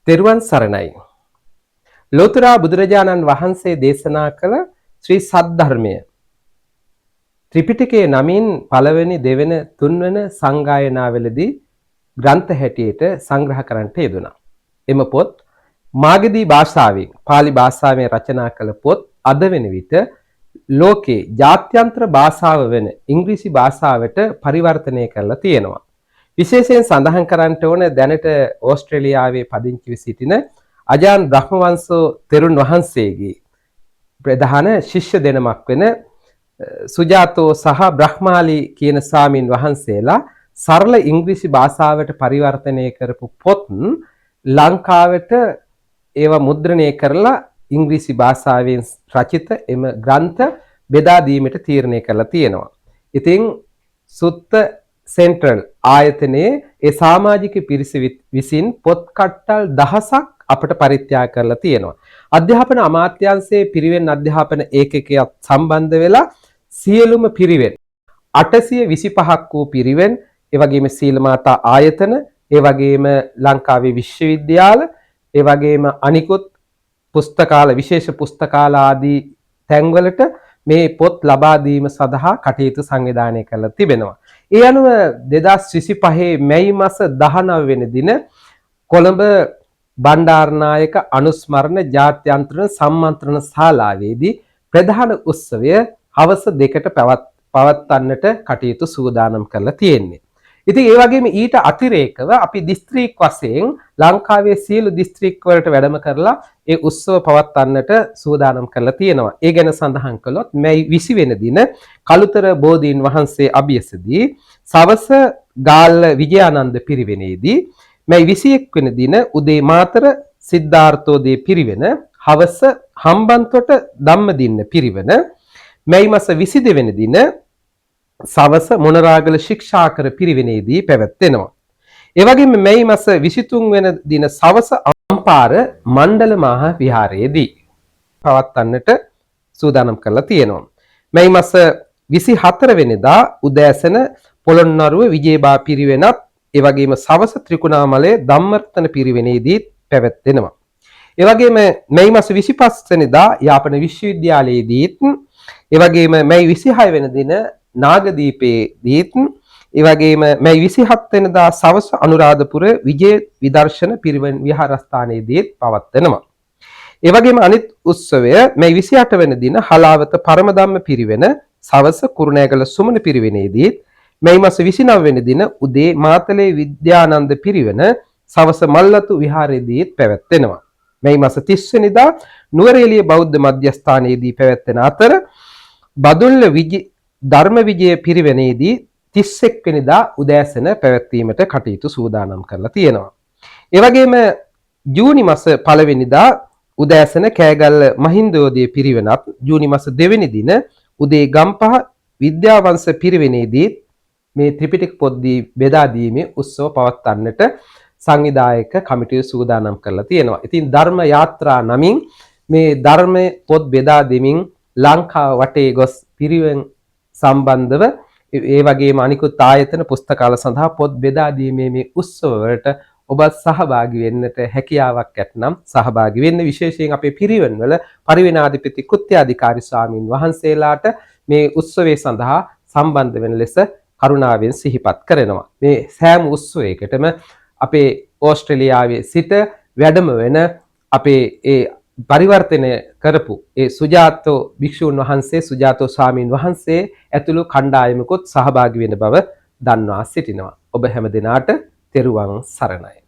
තෙරුවන් සරණයි. ලෝතර බුදුරජාණන් වහන්සේ දේශනා කළ ශ්‍රී සද්ධර්මය ත්‍රිපිටකයේ නමින් පළවෙනි දෙවෙනි තුන්වෙනි සංගායනාවලදී ග්‍රන්ථ හැටියට සංග්‍රහ කරන්නට යෙදුණා. එම පොත් මාගධී භාෂාවෙන් පාලි භාෂාවෙන් රචනා කළ පොත් අද වෙන විට ලෝකේ ජාත්‍යන්තර භාෂාව වෙන ඉංග්‍රීසි භාෂාවට පරිවර්තනය කරලා තියෙනවා. විශේෂයෙන් සඳහන් කරන්නට ඕන දැනට ඕස්ට්‍රේලියාවේ පදිංචිව සිටින අජාන් බ්‍රහ්මවංශෝ තෙරුන් වහන්සේගේ ප්‍රධාන ශිෂ්‍ය දෙනමක් වෙන සුජාතෝ සහ බ්‍රහ්මාලි කියන ස්වාමින් වහන්සේලා සරල ඉංග්‍රීසි භාෂාවට පරිවර්තනය කරපු පොත් ලංකාවට ඒවා මුද්‍රණය කරලා ඉංග්‍රීසි භාෂාවෙන් රචිත එම ග්‍රන්ථ බෙදා දීමට තීරණය කරලා තියෙනවා. ඉතින් සුත්ත සෙන්ට්‍රල් ආයතනයේ ඒ සමාජික පිරිස විසින් පොත් කට්ටල් දහසක් අපට පරිත්‍යාග කරලා තියෙනවා. අධ්‍යාපන අමාත්‍යාංශයේ පිරිවෙන් අධ්‍යාපන ඒකකයක් සම්බන්ධ වෙලා සියලුම පිරිවෙන් 825ක් වූ පිරිවෙන්, ඒ වගේම සීල මාතා ආයතන, ඒ වගේම ලංකාවේ විශ්වවිද්‍යාල, ඒ වගේම අනිකුත් පුස්තකාල විශේෂ පුස්තකාල ආදී තැන්වලට මේ පොත් ලබා දීම සඳහා කටයුතු සංවිධානය කරලා තිබෙනවා. ඒ අනුව 2025 මැයි මාස 19 වෙනි දින කොළඹ බණ්ඩාරනායක අනුස්මරණ ජාත්‍යන්තර සම්මන්ත්‍රණ ශාලාවේදී ප්‍රධාන උත්සවය හවස 2ට පවත්වන්නට කටයුතු සූදානම් කරලා තියෙන්නේ. ඉතින් ඒ වගේම ඊට අතිරේකව අපි දිස්ත්‍රික් වශයෙන් ලංකාවේ සියලු දිස්ත්‍රික් වලට වැඩම කරලා ඒ උත්සව පවත්වන්නට සූදානම් කරලා තියෙනවා. ඒ ගැන සඳහන් කළොත් මැයි 20 වෙනි දින කළුතර බෝධීන් වහන්සේ අභියසදී සවස ගාල්ල විජයානන්ද පිරිවෙනේදී, මැයි 21 වෙනි දින උදේ මාතර සිද්ධාර්ථෝදය පිරිවෙන, හවස හම්බන්තොට ධම්මදින්න පිරිවෙන, මැයි මාස 22 වෙනි දින සවස මොනරාගල ශික්ෂාකර පිරිවෙනේදී පැවැත්වෙනවා. ඒ වගේම මැයි මාස 23 වෙනි දින සවස අම්පාර මණ්ඩල මහා විහාරයේදී පවත්වන්නට සූදානම් කරලා තියෙනවා. මැයි මාස 24 වෙනිදා උදෑසන පොළොන්නරුව විජේබා පිරිවෙනත්, ඒ වගේම සවස ත්‍රිකුණාමලයේ ධම්මර්තන පිරිවෙනේදී පැවැත්වෙනවා. ඒ වගේම මැයි මාස 25 වෙනිදා යාපන විශ්වවිද්‍යාලයේදීත්, ඒ වගේම මැයි 26 වෙනි දින නාගදීපේදීත්, ඒ වගේම මැයි 27 වෙනිදා සවස අනුරාධපුර විජය විදර්ශන පිරිවෙන් විහාරස්ථානයේදීත් පවත්වනවා. ඒ වගේම අනිත් උත්සවය මැයි 28 වෙනි දින හලාවත පරමධම්ම පිරිවෙන සවස කුරුණෑගල සුමන පිරිවෙනේදීත්, මැයි මාස 29 වෙනි දින උදේ මාතලේ විද්‍යානන්ද පිරිවෙන සවස මල්ලතු විහාරයේදීත් පැවැත්වෙනවා. මැයි මාස 30 වෙනිදා නුවරඑළිය බෞද්ධ මධ්‍යස්ථානයේදී පැවැත්වෙන අතර බදුල්ල ධර්ම විජය පිරිවෙනේදී 31 වෙනිදා උදෑසන පැවැත්වීමට කටයුතු සූදානම් කරලා තියෙනවා. ඒ වගේම ජූනි මාස 1 වෙනිදා උදෑසන කෑගල්ල මහින්දෝදය පිරිවෙනත්, ජූනි මාස 2 වෙනි දින උදේ ගම්පහ විද්‍යාවංශ පිරිවෙනේදී මේ ත්‍රිපිටක පොත් බෙදා දීමේ උත්සව පවත්වන්නට සංවිධායක කමිටුව සූදානම් කරලා තියෙනවා. ඉතින් ධර්ම යාත්‍රා නමින් මේ ධර්ම පොත් බෙදා දෙමින් ලංකාව වටේ ගොස් පිරිවෙන් සම්බන්ධව, ඒ වගේම අනිකුත් ආයතන පුස්තකාල සඳහා පොත් බෙදා දීමේ මේ උත්සව වලට ඔබ සහභාගී වෙන්නට හැකියාවක් ඇතනම් සහභාගී වෙන්න. විශේෂයෙන් අපේ පිරිවෙන් වල පරිවෙනාධිපති කෘත්‍යාධිකාරී ස්වාමින් වහන්සේලාට මේ උත්සවයේ සඳහා සම්බන්ධ වෙන ලෙස කරුණාවෙන් සිහිපත් කරනවා. මේ සෑම උත්සවයකටම අපේ ඕස්ට්‍රේලියාවේ සිට වැඩම වෙන අපේ ඒ පරිවර්තනය කරපු ඒ සුජාතෝ භික්ෂූන් වහන්සේ, සුජාතෝ ස්වාමීන් වහන්සේ ඇතුළු කණ්ඩායමකුත් සහභාගී වෙන බව දන්වා සිටිනවා. ඔබ හැම දිනාට තෙරුවන් සරණයි.